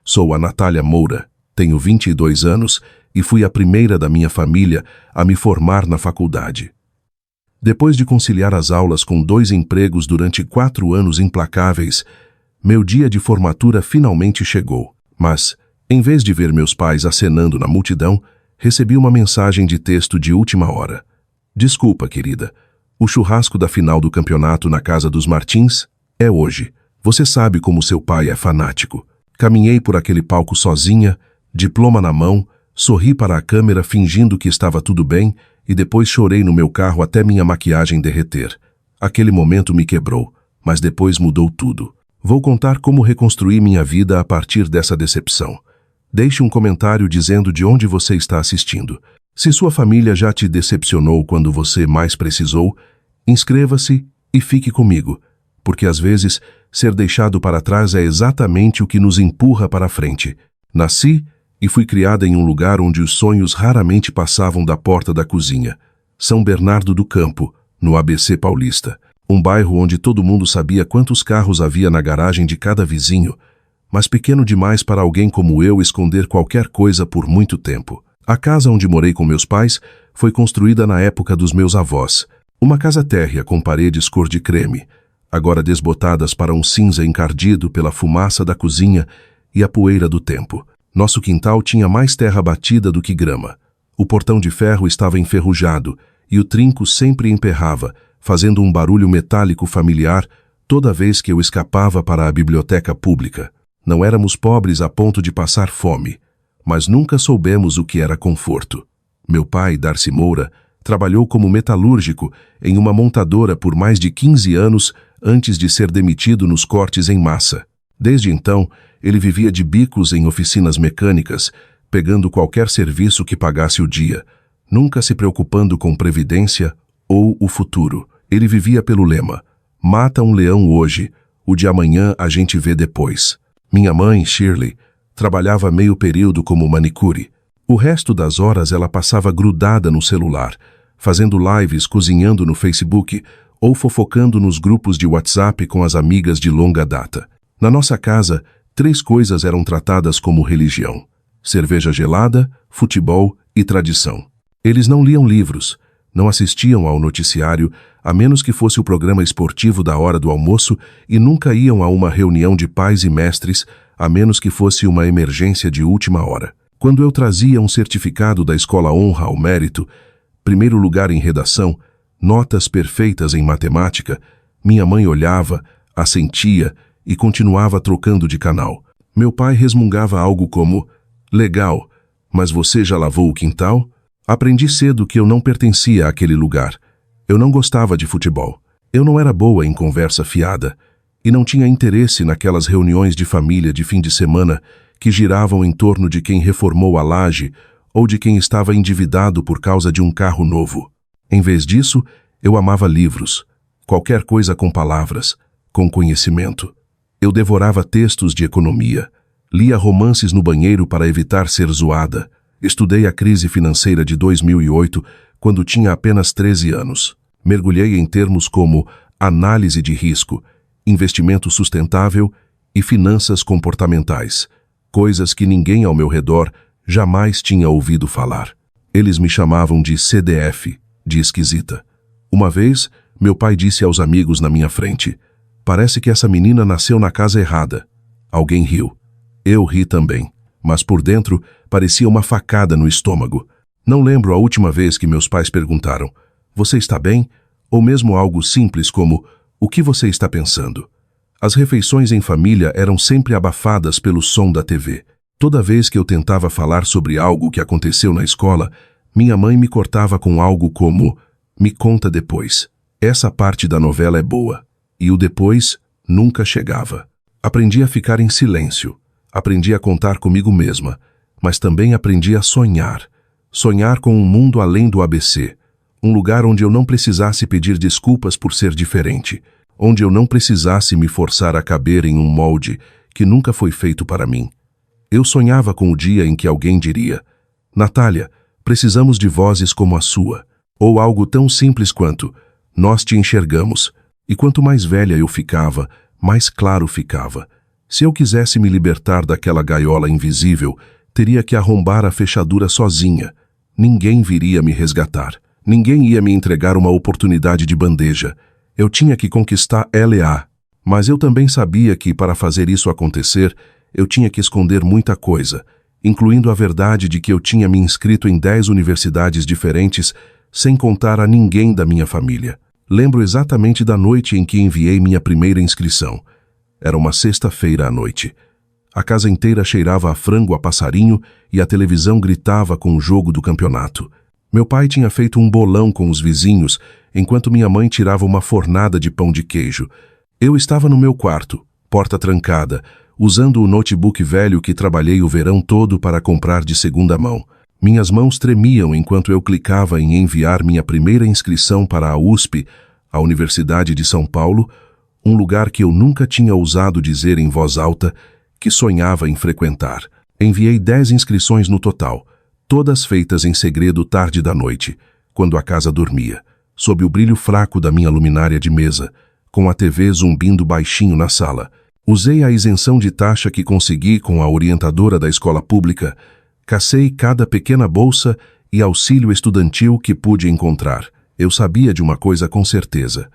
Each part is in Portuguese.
Sou a Natália Moura, tenho 22 anos e fui a primeira da minha família a me formar na faculdade. Depois de conciliar as aulas com 2 empregos durante 4 anos implacáveis, meu dia de formatura finalmente chegou. Mas, em vez de ver meus pais acenando na multidão, recebi uma mensagem de texto de última hora. Desculpa, querida. O churrasco da final do campeonato na casa dos Martins é hoje. Você sabe como seu pai é fanático. Caminhei por aquele palco sozinha, diploma na mão, sorri para a câmera fingindo que estava tudo bem e depois chorei no meu carro até minha maquiagem derreter. Aquele momento me quebrou, mas depois mudou tudo. Vou contar como reconstruí minha vida a partir dessa decepção. Deixe um comentário dizendo de onde você está assistindo. Se sua família já te decepcionou quando você mais precisou, inscreva-se e fique comigo, porque às vezes ser deixado para trás é exatamente o que nos empurra para a frente. Nasci e fui criada em um lugar onde os sonhos raramente passavam da porta da cozinha. São Bernardo do Campo, no ABC Paulista. Um bairro onde todo mundo sabia quantos carros havia na garagem de cada vizinho, mas pequeno demais para alguém como eu esconder qualquer coisa por muito tempo. A casa onde morei com meus pais foi construída na época dos meus avós. Uma casa térrea com paredes cor de creme, agora desbotadas para um cinza encardido pela fumaça da cozinha e a poeira do tempo. Nosso quintal tinha mais terra batida do que grama. O portão de ferro estava enferrujado e o trinco sempre emperrava, fazendo um barulho metálico familiar toda vez que eu escapava para a biblioteca pública. Não éramos pobres a ponto de passar fome, mas nunca soubemos o que era conforto. Meu pai, Darcy Moura, trabalhou como metalúrgico em uma montadora por mais de 15 anos antes de ser demitido nos cortes em massa. Desde então, ele vivia de bicos em oficinas mecânicas, pegando qualquer serviço que pagasse o dia, nunca se preocupando com previdência ou o futuro. Ele vivia pelo lema: mata um leão hoje, o de amanhã a gente vê depois. Minha mãe, Shirley, trabalhava meio período como manicure. O resto das horas ela passava grudada no celular, fazendo lives, cozinhando no Facebook ou fofocando nos grupos de WhatsApp com as amigas de longa data. Na nossa casa, 3 coisas eram tratadas como religião: cerveja gelada, futebol e tradição. Eles não liam livros, não assistiam ao noticiário, a menos que fosse o programa esportivo da hora do almoço, e nunca iam a uma reunião de pais e mestres, a menos que fosse uma emergência de última hora. Quando eu trazia um certificado da Escola Honra ao Mérito, primeiro lugar em redação, notas perfeitas em matemática, minha mãe olhava, assentia e continuava trocando de canal. Meu pai resmungava algo como: legal, mas você já lavou o quintal? Aprendi cedo que eu não pertencia àquele lugar. Eu não gostava de futebol. Eu não era boa em conversa fiada e não tinha interesse naquelas reuniões de família de fim de semana que giravam em torno de quem reformou a laje ou de quem estava endividado por causa de um carro novo. Em vez disso, eu amava livros, qualquer coisa com palavras, com conhecimento. Eu devorava textos de economia, lia romances no banheiro para evitar ser zoada. Estudei a crise financeira de 2008, quando tinha apenas 13 anos. Mergulhei em termos como análise de risco, investimento sustentável e finanças comportamentais, coisas que ninguém ao meu redor jamais tinha ouvido falar. Eles me chamavam de CDF, de esquisita. Uma vez, meu pai disse aos amigos na minha frente: parece que essa menina nasceu na casa errada. Alguém riu. Eu ri também, mas por dentro parecia uma facada no estômago. Não lembro a última vez que meus pais perguntaram: você está bem? Ou mesmo algo simples como: o que você está pensando? As refeições em família eram sempre abafadas pelo som da TV. Toda vez que eu tentava falar sobre algo que aconteceu na escola, minha mãe me cortava com algo como: me conta depois. Essa parte da novela é boa. E o depois nunca chegava. Aprendi a ficar em silêncio. Aprendi a contar comigo mesma, mas também aprendi a sonhar. Sonhar com um mundo além do ABC. Um lugar onde eu não precisasse pedir desculpas por ser diferente. Onde eu não precisasse me forçar a caber em um molde que nunca foi feito para mim. Eu sonhava com o dia em que alguém diria: Natália, precisamos de vozes como a sua. Ou algo tão simples quanto: nós te enxergamos. E quanto mais velha eu ficava, mais claro ficava. Se eu quisesse me libertar daquela gaiola invisível, teria que arrombar a fechadura sozinha. Ninguém viria me resgatar. Ninguém ia me entregar uma oportunidade de bandeja. Eu tinha que conquistar LA. Mas eu também sabia que, para fazer isso acontecer, eu tinha que esconder muita coisa, incluindo a verdade de que eu tinha me inscrito em 10 universidades diferentes, sem contar a ninguém da minha família. Lembro exatamente da noite em que enviei minha primeira inscrição. Era uma sexta-feira à noite. A casa inteira cheirava a frango a passarinho e a televisão gritava com o jogo do campeonato. Meu pai tinha feito um bolão com os vizinhos, enquanto minha mãe tirava uma fornada de pão de queijo. Eu estava no meu quarto, porta trancada, usando o notebook velho que trabalhei o verão todo para comprar de segunda mão. Minhas mãos tremiam enquanto eu clicava em enviar minha primeira inscrição para a USP, a Universidade de São Paulo, um lugar que eu nunca tinha ousado dizer em voz alta que sonhava em frequentar. Enviei 10 inscrições no total, todas feitas em segredo tarde da noite, quando a casa dormia, sob o brilho fraco da minha luminária de mesa, com a TV zumbindo baixinho na sala. Usei a isenção de taxa que consegui com a orientadora da escola pública, cacei cada pequena bolsa e auxílio estudantil que pude encontrar. Eu sabia de uma coisa com certeza.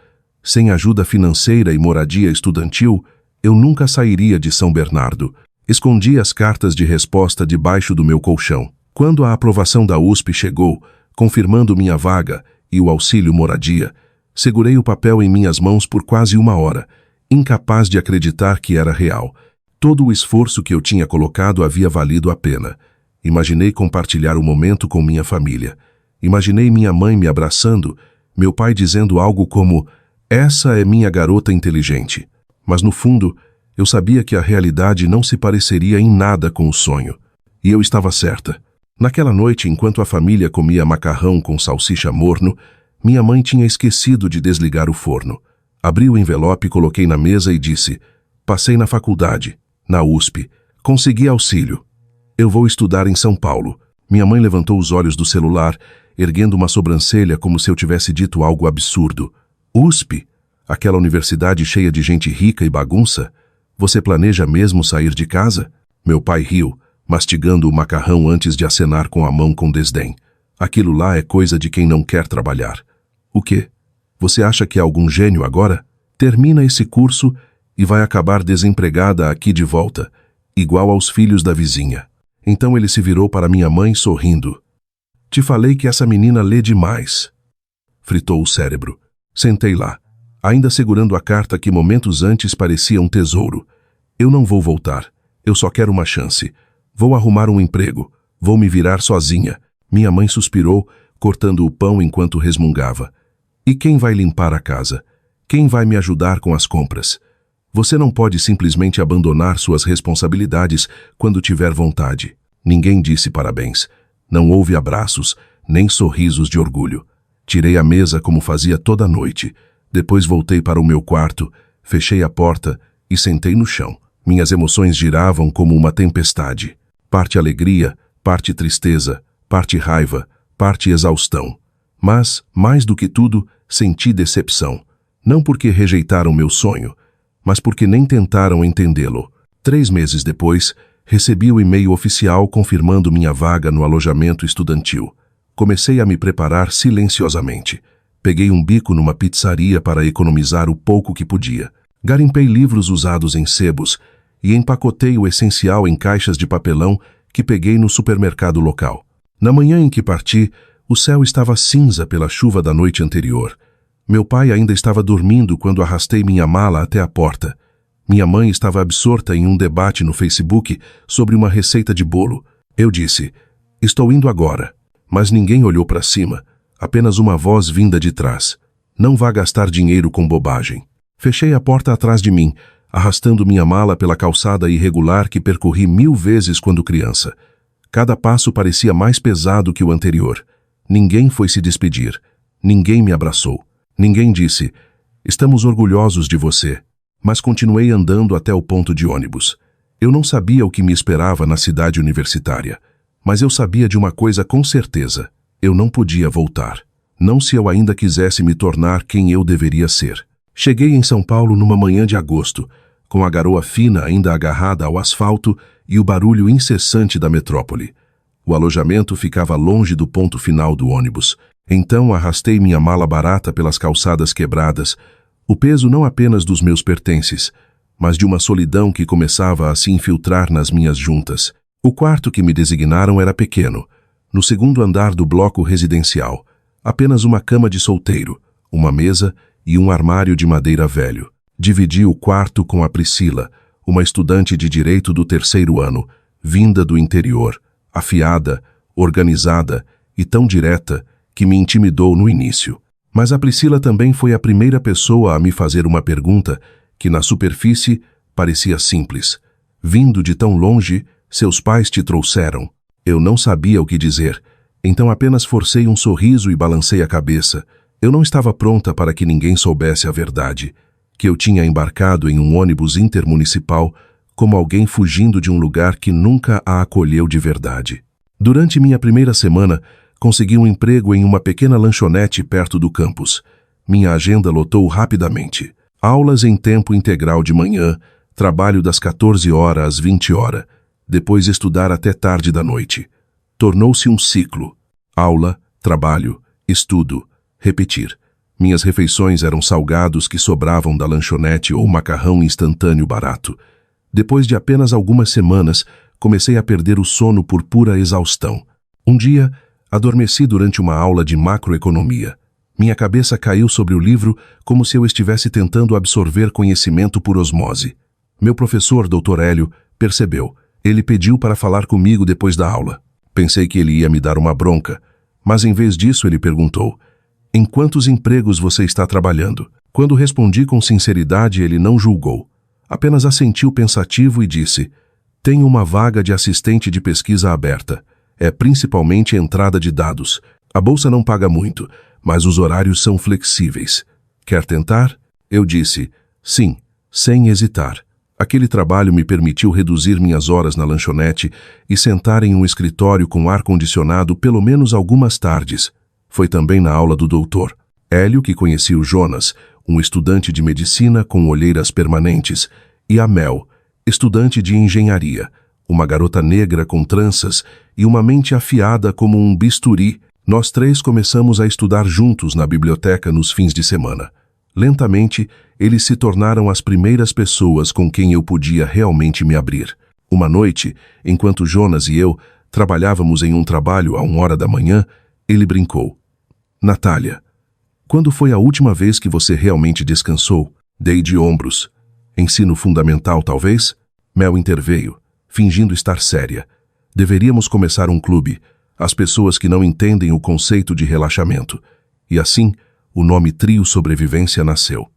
Sem ajuda financeira e moradia estudantil, eu nunca sairia de São Bernardo. Escondi as cartas de resposta debaixo do meu colchão. Quando a aprovação da USP chegou, confirmando minha vaga e o auxílio moradia, segurei o papel em minhas mãos por quase 1 hora, incapaz de acreditar que era real. Todo o esforço que eu tinha colocado havia valido a pena. Imaginei compartilhar o momento com minha família. Imaginei minha mãe me abraçando, meu pai dizendo algo como: "Essa é minha garota inteligente." Mas no fundo, eu sabia que a realidade não se pareceria em nada com o sonho. E eu estava certa. Naquela noite, enquanto a família comia macarrão com salsicha morno, minha mãe tinha esquecido de desligar o forno. Abri o envelope, coloquei na mesa e disse: "Passei na faculdade, na USP. Consegui auxílio. Eu vou estudar em São Paulo." Minha mãe levantou os olhos do celular, erguendo uma sobrancelha como se eu tivesse dito algo absurdo. "USP? Aquela universidade cheia de gente rica e bagunça? Você planeja mesmo sair de casa?" Meu pai riu, mastigando o macarrão antes de acenar com a mão com desdém. "Aquilo lá é coisa de quem não quer trabalhar." "O quê? Você acha que é algum gênio agora? Termina esse curso e vai acabar desempregada aqui de volta, igual aos filhos da vizinha." Então ele se virou para minha mãe sorrindo. "Te falei que essa menina lê demais." Fritou o cérebro. Sentei lá, ainda segurando a carta que momentos antes parecia um tesouro. "Eu não vou voltar. Eu só quero uma chance. Vou arrumar um emprego. Vou me virar sozinha." Minha mãe suspirou, cortando o pão enquanto resmungava. "E quem vai limpar a casa? Quem vai me ajudar com as compras? Você não pode simplesmente abandonar suas responsabilidades quando tiver vontade." Ninguém disse parabéns. Não houve abraços, nem sorrisos de orgulho. Tirei a mesa como fazia toda noite. Depois voltei para o meu quarto, fechei a porta e sentei no chão. Minhas emoções giravam como uma tempestade. Parte alegria, parte tristeza, parte raiva, parte exaustão. Mas, mais do que tudo, senti decepção. Não porque rejeitaram meu sonho, mas porque nem tentaram entendê-lo. 3 meses depois, recebi o e-mail oficial confirmando minha vaga no alojamento estudantil. Comecei a me preparar silenciosamente. Peguei um bico numa pizzaria para economizar o pouco que podia. Garimpei livros usados em sebos e empacotei o essencial em caixas de papelão que peguei no supermercado local. Na manhã em que parti, o céu estava cinza pela chuva da noite anterior. Meu pai ainda estava dormindo quando arrastei minha mala até a porta. Minha mãe estava absorta em um debate no Facebook sobre uma receita de bolo. Eu disse: "Estou indo agora." Mas ninguém olhou para cima, apenas uma voz vinda de trás: "Não vá gastar dinheiro com bobagem." Fechei a porta atrás de mim, arrastando minha mala pela calçada irregular que percorri 1000 vezes quando criança. Cada passo parecia mais pesado que o anterior. Ninguém foi se despedir. Ninguém me abraçou. Ninguém disse: "Estamos orgulhosos de você." Mas continuei andando até o ponto de ônibus. Eu não sabia o que me esperava na cidade universitária. Mas eu sabia de uma coisa com certeza: eu não podia voltar. Não se eu ainda quisesse me tornar quem eu deveria ser. Cheguei em São Paulo numa manhã de agosto, com a garoa fina ainda agarrada ao asfalto e o barulho incessante da metrópole. O alojamento ficava longe do ponto final do ônibus. Então arrastei minha mala barata pelas calçadas quebradas, o peso não apenas dos meus pertences, mas de uma solidão que começava a se infiltrar nas minhas juntas. O quarto que me designaram era pequeno, no segundo andar do bloco residencial, apenas uma cama de solteiro, uma mesa e um armário de madeira velho. Dividi o quarto com a Priscila, uma estudante de direito do 3º ano, vinda do interior, afiada, organizada e tão direta que me intimidou no início. Mas a Priscila também foi a primeira pessoa a me fazer uma pergunta que, na superfície, parecia simples. Vindo de tão longe, seus pais te trouxeram. Eu não sabia o que dizer, então apenas forcei um sorriso e balancei a cabeça. Eu não estava pronta para que ninguém soubesse a verdade, que eu tinha embarcado em um ônibus intermunicipal como alguém fugindo de um lugar que nunca a acolheu de verdade. Durante minha primeira semana, consegui um emprego em uma pequena lanchonete perto do campus. Minha agenda lotou rapidamente. Aulas em tempo integral de manhã, trabalho das 14 horas às 20 horas, depois estudar até tarde da noite. Tornou-se um ciclo. Aula, trabalho, estudo, repetir. Minhas refeições eram salgados que sobravam da lanchonete ou macarrão instantâneo barato. Depois de apenas algumas semanas, comecei a perder o sono por pura exaustão. Um dia, adormeci durante uma aula de macroeconomia. Minha cabeça caiu sobre o livro como se eu estivesse tentando absorver conhecimento por osmose. Meu professor, Dr. Hélio, percebeu. Ele pediu para falar comigo depois da aula. Pensei que ele ia me dar uma bronca, mas em vez disso ele perguntou: "Em quantos empregos você está trabalhando?" Quando respondi com sinceridade, ele não julgou. Apenas assentiu pensativo e disse: "Tenho uma vaga de assistente de pesquisa aberta. É principalmente entrada de dados. A bolsa não paga muito, mas os horários são flexíveis. Quer tentar?" Eu disse: "Sim", sem hesitar. Aquele trabalho me permitiu reduzir minhas horas na lanchonete e sentar em um escritório com ar-condicionado pelo menos algumas tardes. Foi também na aula do Dr. Hélio que conheci o Jonas, um estudante de medicina com olheiras permanentes, e a Mel, estudante de engenharia, uma garota negra com tranças e uma mente afiada como um bisturi. Nós três começamos a estudar juntos na biblioteca nos fins de semana. Lentamente, eles se tornaram as primeiras pessoas com quem eu podia realmente me abrir. Uma noite, enquanto Jonas e eu trabalhávamos em um trabalho à 1 hora da manhã, ele brincou: "Natália, quando foi a última vez que você realmente descansou?" Dei de ombros. "Ensino fundamental, talvez?" Mel interveio, fingindo estar séria. "Deveríamos começar um clube. As pessoas que não entendem o conceito de relaxamento." E assim, o nome Trio Sobrevivência nasceu.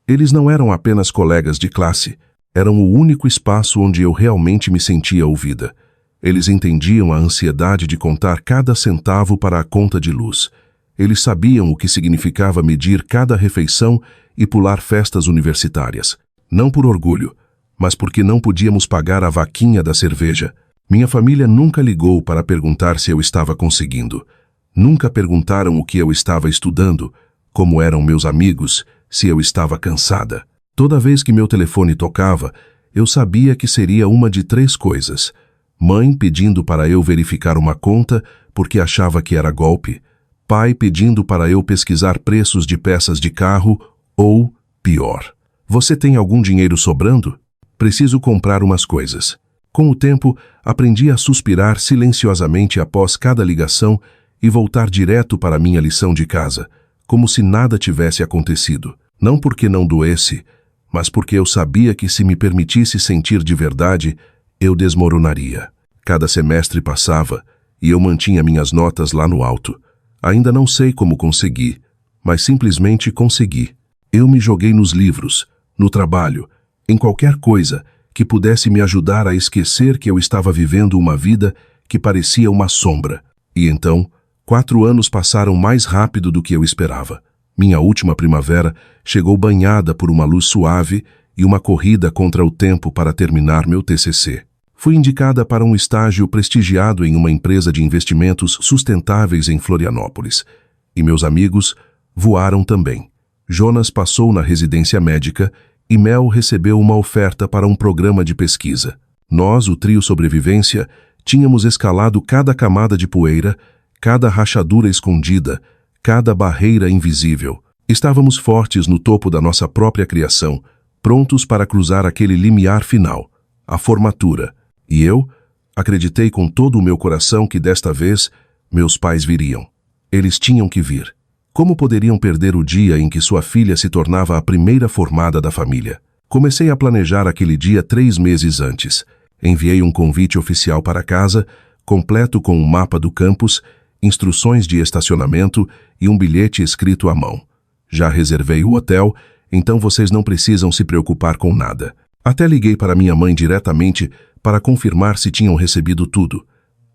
Eles não eram apenas colegas de classe, eram o único espaço onde eu realmente me sentia ouvida. Eles entendiam a ansiedade de contar cada centavo para a conta de luz. Eles sabiam o que significava medir cada refeição e pular festas universitárias. Não por orgulho, mas porque não podíamos pagar a vaquinha da cerveja. Minha família nunca ligou para perguntar se eu estava conseguindo. Nunca perguntaram o que eu estava estudando, como eram meus amigos, se eu estava cansada. Toda vez que meu telefone tocava, eu sabia que seria uma de 3 coisas: mãe pedindo para eu verificar uma conta porque achava que era golpe, pai pedindo para eu pesquisar preços de peças de carro ou, pior: "Você tem algum dinheiro sobrando? Preciso comprar umas coisas." Com o tempo, aprendi a suspirar silenciosamente após cada ligação e voltar direto para minha lição de casa, como se nada tivesse acontecido. Não porque não doesse, mas porque eu sabia que se me permitisse sentir de verdade, eu desmoronaria. Cada semestre passava e eu mantinha minhas notas lá no alto. Ainda não sei como consegui, mas simplesmente consegui. Eu me joguei nos livros, no trabalho, em qualquer coisa que pudesse me ajudar a esquecer que eu estava vivendo uma vida que parecia uma sombra. E então, 4 anos passaram mais rápido do que eu esperava. Minha última primavera chegou banhada por uma luz suave e uma corrida contra o tempo para terminar meu TCC. Fui indicada para um estágio prestigiado em uma empresa de investimentos sustentáveis em Florianópolis. E meus amigos voaram também. Jonas passou na residência médica e Mel recebeu uma oferta para um programa de pesquisa. Nós, o trio Sobrevivência, tínhamos escalado cada camada de poeira, cada rachadura escondida, cada barreira invisível. Estávamos fortes no topo da nossa própria criação, prontos para cruzar aquele limiar final, a formatura. E eu acreditei com todo o meu coração que desta vez meus pais viriam. Eles tinham que vir. Como poderiam perder o dia em que sua filha se tornava a primeira formada da família? Comecei a planejar aquele dia 3 meses antes. Enviei um convite oficial para casa, completo com um mapa do campus, instruções de estacionamento e um bilhete escrito à mão. Já reservei o hotel, então vocês não precisam se preocupar com nada. Até liguei para minha mãe diretamente para confirmar se tinham recebido tudo.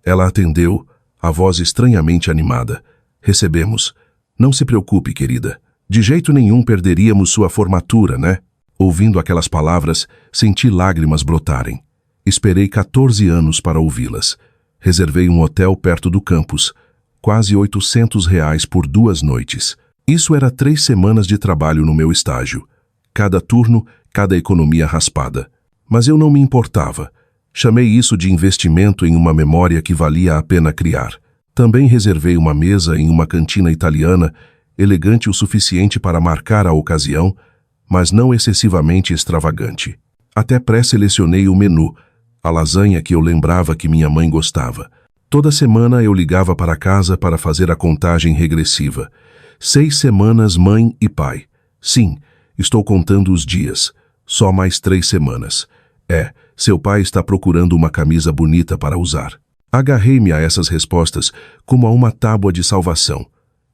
Ela atendeu, a voz estranhamente animada. Recebemos. Não se preocupe, querida. De jeito nenhum perderíamos sua formatura, né? Ouvindo aquelas palavras, senti lágrimas brotarem. Esperei 14 anos para ouvi-las. Reservei um hotel perto do campus. Quase R$ 800 por 2 noites. Isso era 3 semanas de trabalho no meu estágio. Cada turno, cada economia raspada. Mas eu não me importava. Chamei isso de investimento em uma memória que valia a pena criar. Também reservei uma mesa em uma cantina italiana, elegante o suficiente para marcar a ocasião, mas não excessivamente extravagante. Até pré-selecionei o menu, a lasanha que eu lembrava que minha mãe gostava. Toda semana eu ligava para casa para fazer a contagem regressiva. 6 semanas, mãe e pai. Sim, estou contando os dias. Só mais 3 semanas. Seu pai está procurando uma camisa bonita para usar. Agarrei-me a essas respostas como a uma tábua de salvação.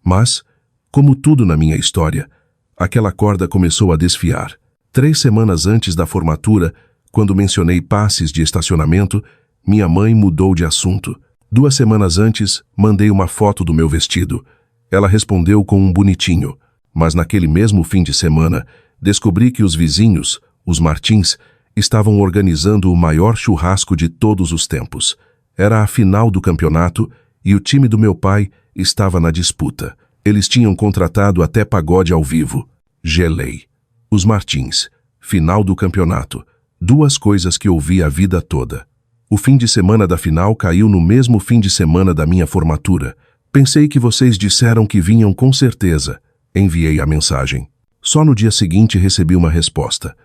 Mas, como tudo na minha história, aquela corda começou a desfiar. 3 semanas antes da formatura, quando mencionei passes de estacionamento, minha mãe mudou de assunto. 2 semanas antes, mandei uma foto do meu vestido. Ela respondeu com um bonitinho. Mas naquele mesmo fim de semana, descobri que os vizinhos, os Martins, estavam organizando o maior churrasco de todos os tempos. Era a final do campeonato e o time do meu pai estava na disputa. Eles tinham contratado até pagode ao vivo. Gelei. Os Martins. Final do campeonato. 2 coisas que ouvi a vida toda. O fim de semana da final caiu no mesmo fim de semana da minha formatura. Pensei que vocês disseram que vinham com certeza. Enviei a mensagem. Só no dia seguinte recebi uma resposta.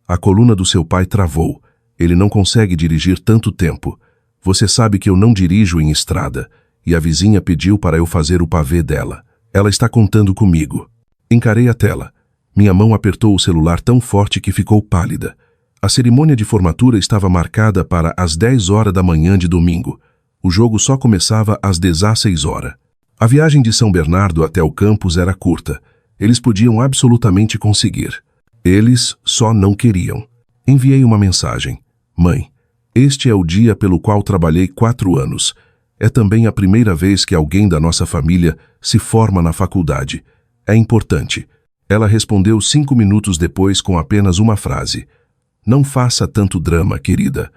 A coluna do seu pai travou. Ele não consegue dirigir tanto tempo. Você sabe que eu não dirijo em estrada. E a vizinha pediu para eu fazer o pavê dela. Ela está contando comigo. Encarei a tela. Minha mão apertou o celular tão forte que ficou pálida. A cerimônia de formatura estava marcada para as 10 horas da manhã de domingo. O jogo só começava às 16 horas. A viagem de São Bernardo até o campus era curta. Eles podiam absolutamente conseguir. Eles só não queriam. Enviei uma mensagem. Mãe, este é o dia pelo qual trabalhei 4 anos. É também a primeira vez que alguém da nossa família se forma na faculdade. É importante. Ela respondeu 5 minutos depois com apenas uma frase. Não faça tanto drama, querida.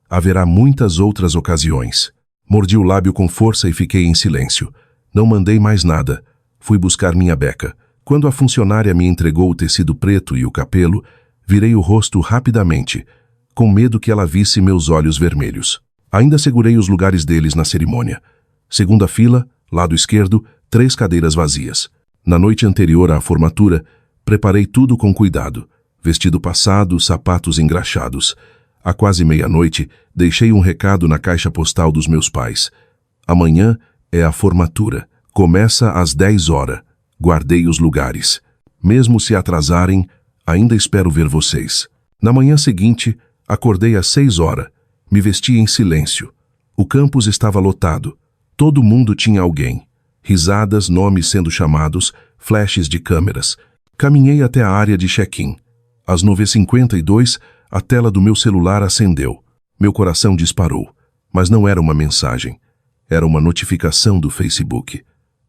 Haverá muitas outras ocasiões. Mordi o lábio com força e fiquei em silêncio. Não mandei mais nada. Fui buscar minha beca. Quando a funcionária me entregou o tecido preto e o capelo, virei o rosto rapidamente, com medo que ela visse meus olhos vermelhos. Ainda segurei os lugares deles na cerimônia. Segunda fila, lado esquerdo, 3 cadeiras vazias. Na noite anterior à formatura, preparei tudo com cuidado. Vestido passado, sapatos engraxados. À quase meia-noite, deixei um recado na caixa postal dos meus pais. Amanhã é a formatura. Começa às 10 horas. Guardei os lugares. Mesmo se atrasarem, ainda espero ver vocês. Na manhã seguinte, acordei às 6 horas. Me vesti em silêncio. O campus estava lotado. Todo mundo tinha alguém. Risadas, nomes sendo chamados, flashes de câmeras. Caminhei até a área de check-in. Às 9h52, a tela do meu celular acendeu. Meu coração disparou. Mas não era uma mensagem. Era uma notificação do Facebook.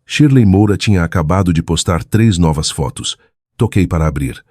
Shirley Moura tinha acabado de postar 3 novas fotos. Toquei para abrir.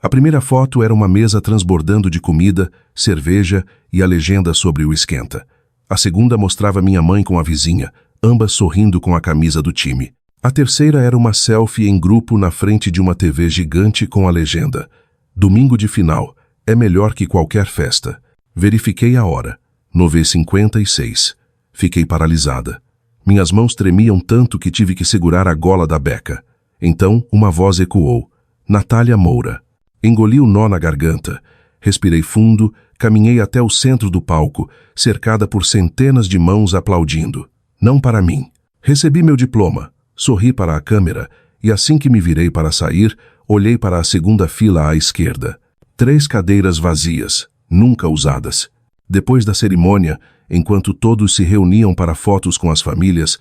A primeira foto era uma mesa transbordando de comida, cerveja e a legenda sobre o esquenta. A segunda mostrava minha mãe com a vizinha, ambas sorrindo com a camisa do time. A terceira era uma selfie em grupo na frente de uma TV gigante com a legenda: Domingo de final. É melhor que qualquer festa. Verifiquei a hora. 9h56. Fiquei paralisada. Minhas mãos tremiam tanto que tive que segurar a gola da beca. Então, uma voz ecoou. Natália Moura. Engoli o nó na garganta. Respirei fundo, caminhei até o centro do palco, cercada por centenas de mãos aplaudindo. Não para mim. Recebi meu diploma, sorri para a câmera e assim que me virei para sair, olhei para a segunda fila à esquerda. 3 cadeiras vazias, nunca usadas. Depois da cerimônia, enquanto todos se reuniam para fotos com as famílias,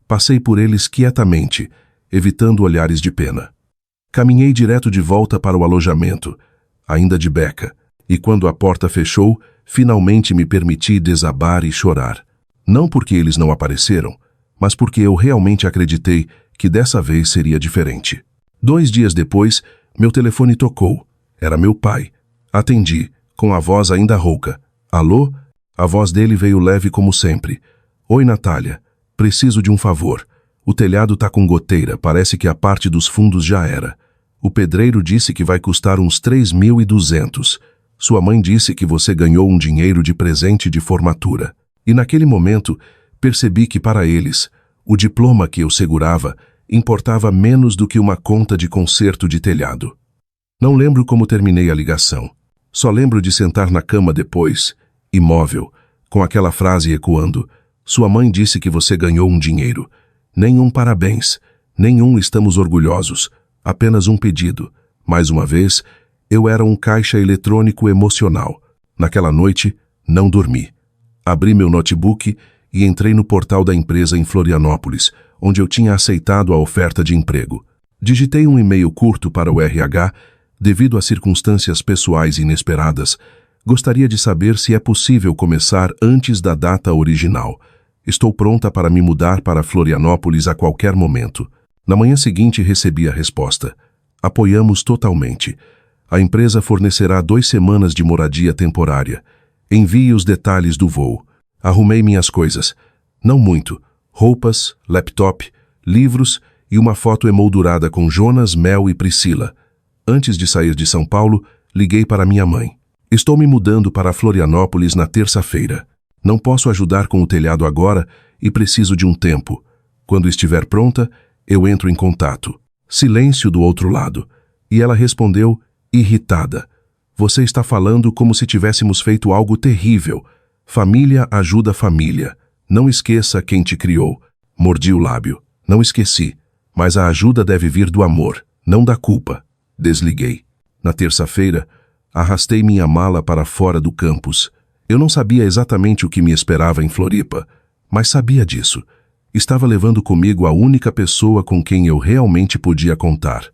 passei por eles quietamente, evitando olhares de pena. Caminhei direto de volta para o alojamento, ainda de beca, e quando a porta fechou, finalmente me permiti desabar e chorar. Não porque eles não apareceram, mas porque eu realmente acreditei que dessa vez seria diferente. 2 dias depois, meu telefone tocou. Era meu pai. Atendi, com a voz ainda rouca. Alô? A voz dele veio leve como sempre. Oi, Natália. Preciso de um favor. O telhado tá com goteira, parece que a parte dos fundos já era. O pedreiro disse que vai custar uns 3.200. Sua mãe disse que você ganhou um dinheiro de presente de formatura. E naquele momento, percebi que para eles, o diploma que eu segurava importava menos do que uma conta de conserto de telhado. Não lembro como terminei a ligação. Só lembro de sentar na cama depois, imóvel, com aquela frase ecoando. Sua mãe disse que você ganhou um dinheiro. Nenhum parabéns, nenhum estamos orgulhosos, apenas um pedido. Mais uma vez, eu era um caixa eletrônico emocional. Naquela noite, não dormi. Abri meu notebook e entrei no portal da empresa em Florianópolis, onde eu tinha aceitado a oferta de emprego. Digitei um e-mail curto para o RH. Devido a circunstâncias pessoais inesperadas, gostaria de saber se é possível começar antes da data original. Estou pronta para me mudar para Florianópolis a qualquer momento. Na manhã seguinte recebi a resposta. Apoiamos totalmente. A empresa fornecerá 2 semanas de moradia temporária. Envie os detalhes do voo. Arrumei minhas coisas. Não muito. Roupas, laptop, livros e uma foto emoldurada com Jonas, Mel e Priscila. Antes de sair de São Paulo, liguei para minha mãe. Estou me mudando para Florianópolis na terça-feira. Não posso ajudar com o telhado agora e preciso de um tempo. Quando estiver pronta, eu entro em contato. Silêncio do outro lado. E ela respondeu, irritada. Você está falando como se tivéssemos feito algo terrível. Família ajuda família. Não esqueça quem te criou. Mordi o lábio. Não esqueci. Mas a ajuda deve vir do amor, não da culpa. Desliguei. Na terça-feira, arrastei minha mala para fora do campus. Eu não sabia exatamente o que me esperava em Floripa, mas sabia disso. Estava levando comigo a única pessoa com quem eu realmente podia contar.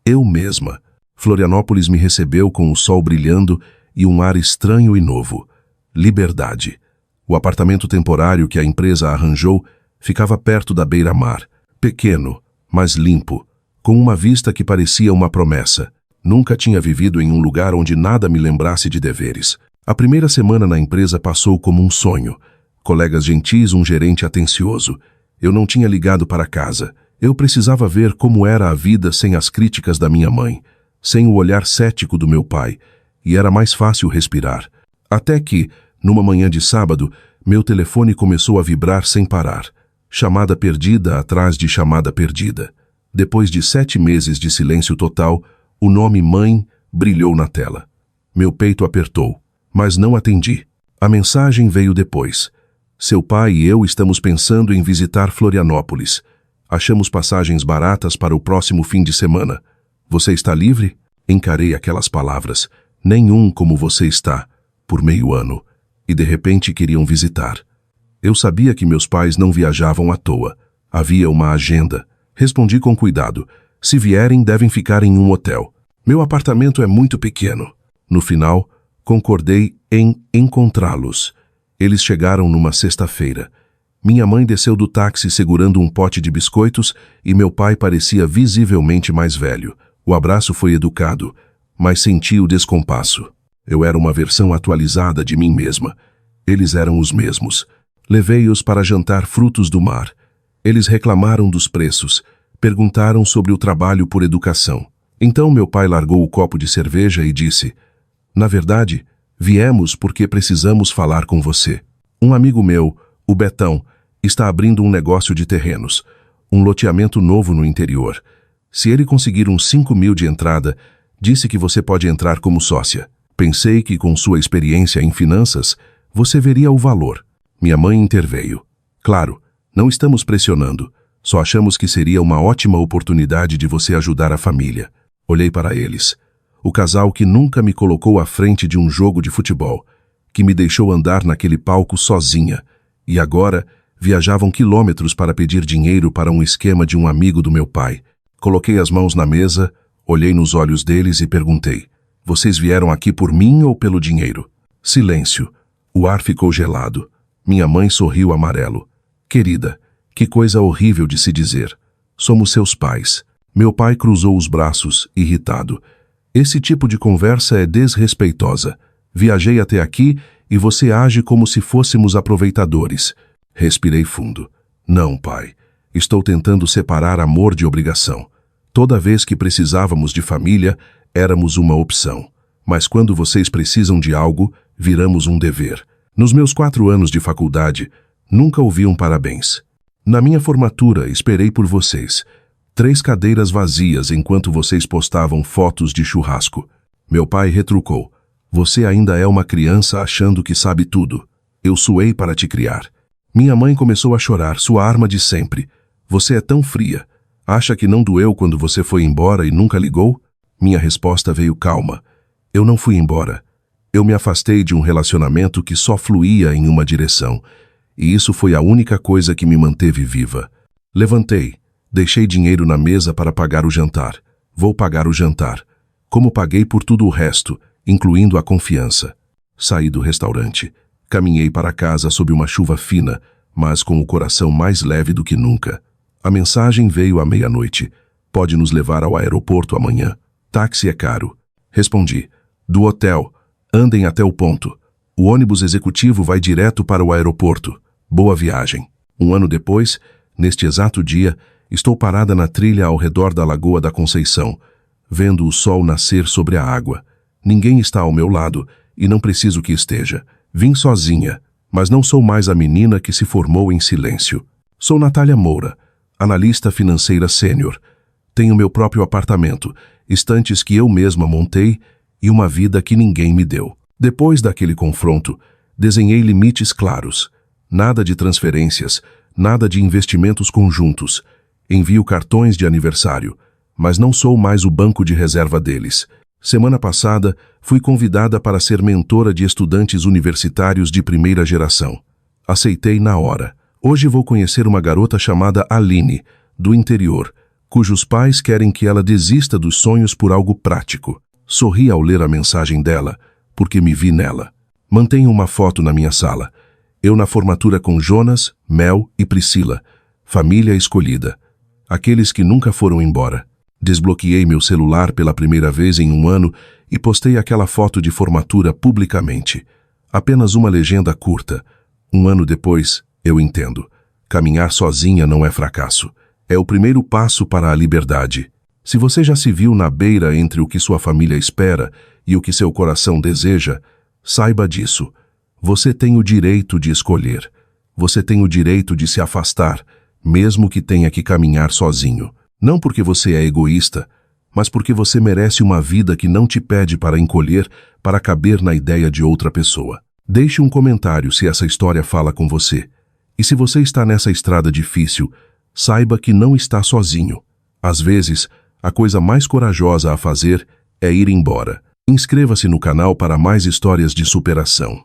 Eu mesma. Florianópolis me recebeu com o sol brilhando e um ar estranho e novo. Liberdade. O apartamento temporário que a empresa arranjou ficava perto da beira-mar. Pequeno, mas limpo. Com uma vista que parecia uma promessa. Nunca tinha vivido em um lugar onde nada me lembrasse de deveres. A primeira semana na empresa passou como um sonho. Colegas gentis, um gerente atencioso. Eu não tinha ligado para casa. Eu precisava ver como era a vida sem as críticas da minha mãe, sem o olhar cético do meu pai, e era mais fácil respirar. Até que, numa manhã de sábado, meu telefone começou a vibrar sem parar. Chamada perdida atrás de chamada perdida. Depois de 7 meses de silêncio total, o nome mãe brilhou na tela. Meu peito apertou, mas não atendi. A mensagem veio depois. Seu pai e eu estamos pensando em visitar Florianópolis. Achamos passagens baratas para o próximo fim de semana. Você está livre? Encarei aquelas palavras. Nenhum como você está, por meio ano. E de repente queriam visitar. Eu sabia que meus pais não viajavam à toa. Havia uma agenda. Respondi com cuidado. Se vierem, devem ficar em um hotel. Meu apartamento é muito pequeno. No final, concordei em encontrá-los. Eles chegaram numa sexta-feira. Minha mãe desceu do táxi segurando um pote de biscoitos e meu pai parecia visivelmente mais velho. O abraço foi educado, mas senti o descompasso. Eu era uma versão atualizada de mim mesma. Eles eram os mesmos. Levei-os para jantar frutos do mar. Eles reclamaram dos preços, perguntaram sobre o trabalho por educação. Então meu pai largou o copo de cerveja e disse: "Na verdade, viemos porque precisamos falar com você. Um amigo meu, o Betão, está abrindo um negócio de terrenos, um loteamento novo no interior. Se ele conseguir uns 5.000 de entrada, disse que você pode entrar como sócia. Pensei que com sua experiência em finanças, você veria o valor." Minha mãe interveio: "Claro, não estamos pressionando. Só achamos que seria uma ótima oportunidade de você ajudar a família." Olhei para eles. O casal que nunca me colocou à frente de um jogo de futebol, que me deixou andar naquele palco sozinha, e agora viajavam quilômetros para pedir dinheiro para um esquema de um amigo do meu pai. Coloquei as mãos na mesa, olhei nos olhos deles e perguntei: "Vocês vieram aqui por mim ou pelo dinheiro?" Silêncio. O ar ficou gelado. Minha mãe sorriu amarelo. "Querida, que coisa horrível de se dizer. Somos seus pais." Meu pai cruzou os braços, irritado. "Esse tipo de conversa é desrespeitosa. Viajei até aqui e você age como se fôssemos aproveitadores." Respirei fundo. "Não, pai. Estou tentando separar amor de obrigação. Toda vez que precisávamos de família, éramos uma opção. Mas quando vocês precisam de algo, viramos um dever. Nos meus 4 anos de faculdade, nunca ouvi um parabéns. Na minha formatura, esperei por vocês. 3 cadeiras vazias enquanto vocês postavam fotos de churrasco." Meu pai retrucou: "Você ainda é uma criança achando que sabe tudo. Eu suei para te criar." Minha mãe começou a chorar, sua arma de sempre. "Você é tão fria. Acha que não doeu quando você foi embora e nunca ligou?" Minha resposta veio calma: "Eu não fui embora. Eu me afastei de um relacionamento que só fluía em uma direção, e isso foi a única coisa que me manteve viva." Levantei. Deixei dinheiro na mesa para pagar o jantar. Vou pagar o jantar, como paguei por tudo o resto, incluindo a confiança. Saí do restaurante. Caminhei para casa sob uma chuva fina, mas com o coração mais leve do que nunca. A mensagem veio à meia-noite: "Pode nos levar ao aeroporto amanhã. Táxi é caro." Respondi: "Do hotel. Andem até o ponto. O ônibus executivo vai direto para o aeroporto. Boa viagem." 1 ano depois, neste exato dia, estou parada na trilha ao redor da Lagoa da Conceição, vendo o sol nascer sobre a água. Ninguém está ao meu lado e não preciso que esteja. Vim sozinha, mas não sou mais a menina que se formou em silêncio. Sou Natália Moura, analista financeira sênior. Tenho meu próprio apartamento, estantes que eu mesma montei e uma vida que ninguém me deu. Depois daquele confronto, desenhei limites claros. Nada de transferências, nada de investimentos conjuntos. Envio cartões de aniversário, mas não sou mais o banco de reserva deles. Semana passada, fui convidada para ser mentora de estudantes universitários de primeira geração. Aceitei na hora. Hoje vou conhecer uma garota chamada Aline, do interior, cujos pais querem que ela desista dos sonhos por algo prático. Sorri ao ler a mensagem dela, porque me vi nela. Mantenho uma foto na minha sala. Eu na formatura com Jonas, Mel e Priscila. Família escolhida. Aqueles que nunca foram embora. Desbloqueei meu celular pela primeira vez em 1 ano e postei aquela foto de formatura publicamente. Apenas uma legenda curta. 1 ano depois, eu entendo. Caminhar sozinha não é fracasso. É o primeiro passo para a liberdade. Se você já se viu na beira entre o que sua família espera e o que seu coração deseja, saiba disso. Você tem o direito de escolher. Você tem o direito de se afastar, mesmo que tenha que caminhar sozinho. Não porque você é egoísta, mas porque você merece uma vida que não te pede para encolher para caber na ideia de outra pessoa. Deixe um comentário se essa história fala com você. E se você está nessa estrada difícil, saiba que não está sozinho. Às vezes, a coisa mais corajosa a fazer é ir embora. Inscreva-se no canal para mais histórias de superação.